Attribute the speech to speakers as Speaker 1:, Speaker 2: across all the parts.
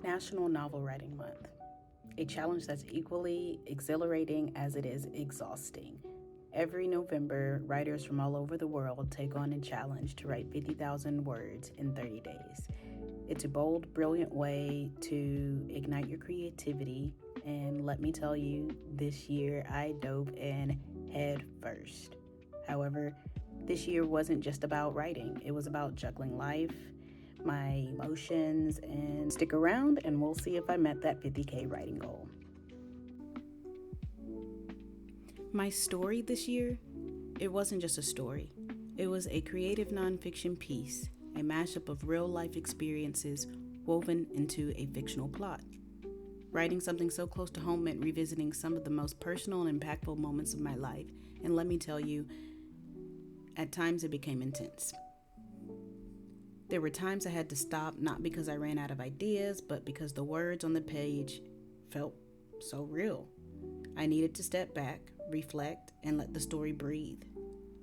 Speaker 1: National Novel Writing Month, a challenge that's equally exhilarating as it is exhausting. Every November, writers from all over the world take on a challenge to write 50,000 words in 30 days. It's a bold, brilliant way to ignite your creativity, and let me tell you, this year I dove in head first. However, this year wasn't just about writing, it was about juggling life, my emotions, and stick around and we'll see if I met that 50K writing goal. My story this year, it wasn't just a story. It was a creative nonfiction piece, a mashup of real life experiences woven into a fictional plot. Writing something so close to home meant revisiting some of the most personal and impactful moments of my life, and let me tell you, at times it became intense. There were times I had to stop, not because I ran out of ideas, but because the words on the page felt so real. I needed to step back, reflect, and let the story breathe.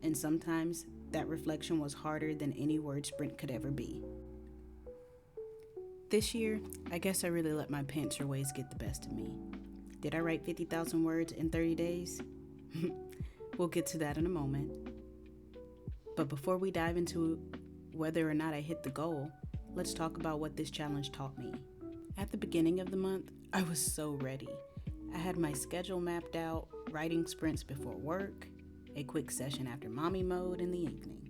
Speaker 1: And sometimes that reflection was harder than any word sprint could ever be. This year, I guess I really let my pantser ways get the best of me. Did I write 50,000 words in 30 days? We'll get to that in a moment. But before we dive into whether or not I hit the goal, let's talk about what this challenge taught me. At the beginning of the month, I was so ready. I had my schedule mapped out, writing sprints before work, a quick session after mommy mode in the evening.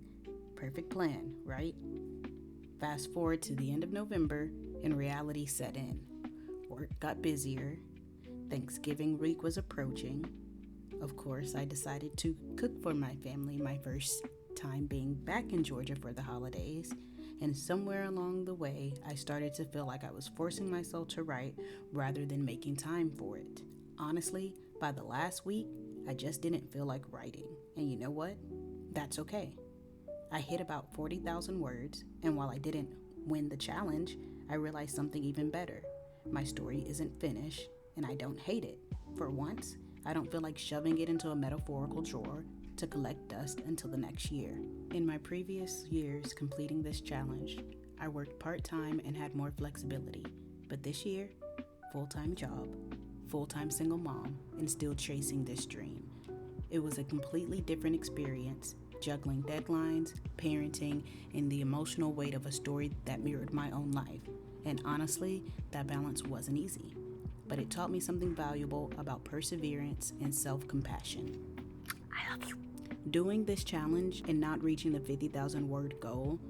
Speaker 1: Perfect plan, right? Fast forward to the end of November, and reality set in. Work got busier. Thanksgiving week was approaching. Of course, I decided to cook for my family, my first time being back in Georgia for the holidays, and somewhere along the way I started to feel like I was forcing myself to write rather than making time for it. Honestly, by the last week, I just didn't feel like writing, and you know what? That's okay. I hit about 40,000 words, and while I didn't win the challenge, I realized something even better. My story isn't finished, and I don't hate it. For once, I don't feel like shoving it into a metaphorical drawer to collect dust until the next year. In my previous years completing this challenge, I worked part-time and had more flexibility. But this year, full-time job, full-time single mom, and still chasing this dream. It was a completely different experience, juggling deadlines, parenting, and the emotional weight of a story that mirrored my own life. And honestly, that balance wasn't easy. But it taught me something valuable about perseverance and self-compassion. I love you. Doing this challenge and not reaching the 50,000 word goal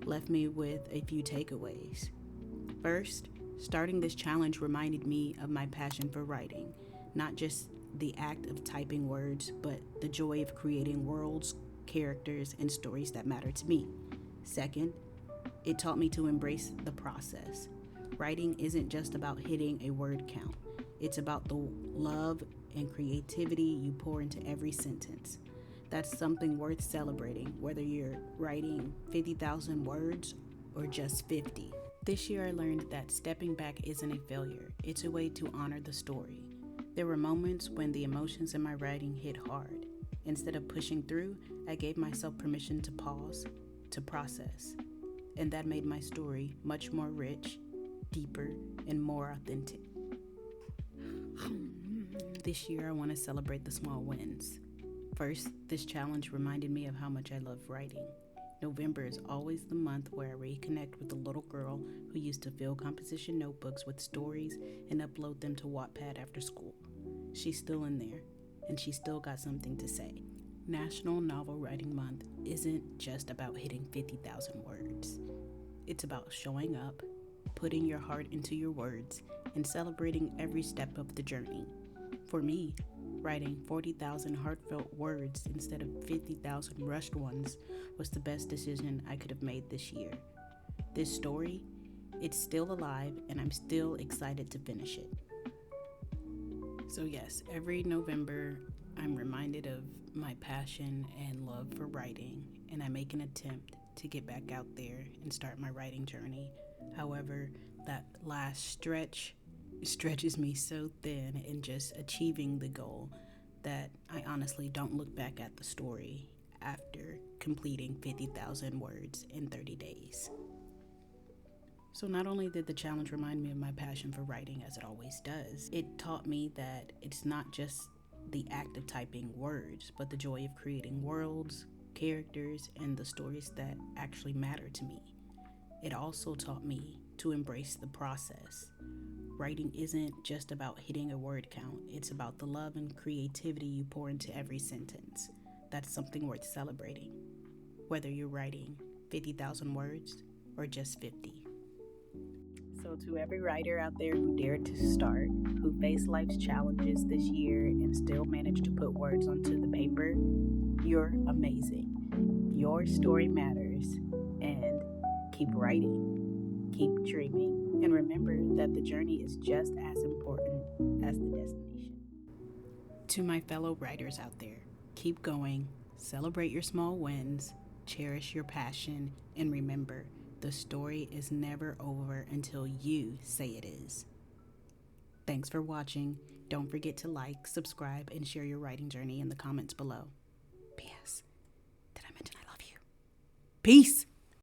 Speaker 1: left me with a few takeaways. First, starting this challenge reminded me of my passion for writing, not just the act of typing words, but the joy of creating worlds, characters, and stories that matter to me. Second, it taught me to embrace the process. Writing isn't just about hitting a word count. It's about the love and creativity you pour into every sentence. That's something worth celebrating, whether you're writing 50,000 words or just 50. This year I learned that stepping back isn't a failure. It's a way to honor the story. There were moments when the emotions in my writing hit hard. Instead of pushing through, I gave myself permission to pause, to process. And that made my story much more rich, deeper, and more authentic. This year I want to celebrate the small wins. First, this challenge reminded me of how much I love writing. November is always the month where I reconnect with the little girl who used to fill composition notebooks with stories and upload them to Wattpad after school. She's still in there, and she's still got something to say. National Novel Writing Month isn't just about hitting 50,000 words. It's about showing up, putting your heart into your words, and celebrating every step of the journey. For me, writing 40,000 heartfelt words instead of 50,000 rushed ones was the best decision I could have made this year. This story, it's still alive, and I'm still excited to finish it. So yes, every November, I'm reminded of my passion and love for writing, and I make an attempt to get back out there and start my writing journey. However, that last stretches me so thin in just achieving the goal that I honestly don't look back at the story after completing 50,000 words in 30 days. So not only did the challenge remind me of my passion for writing, as it always does, it taught me that it's not just the act of typing words, but the joy of creating worlds, characters, and the stories that actually matter to me. It also taught me to embrace the process. Writing isn't just about hitting a word count, it's about the love and creativity you pour into every sentence. That's something worth celebrating, whether you're writing 50,000 words or just 50. So, to every writer out there who dared to start, who faced life's challenges this year and still managed to put words onto the paper, you're amazing. Your story matters, and keep writing, keep dreaming, and remember that the journey is just as important as the destination. To my fellow writers out there, keep going, celebrate your small wins, cherish your passion, and remember, the story is never over until you say it is. Thanks for watching. Don't forget to like, subscribe, and share your writing journey in the comments below. P.S. Did I mention I love you? Peace!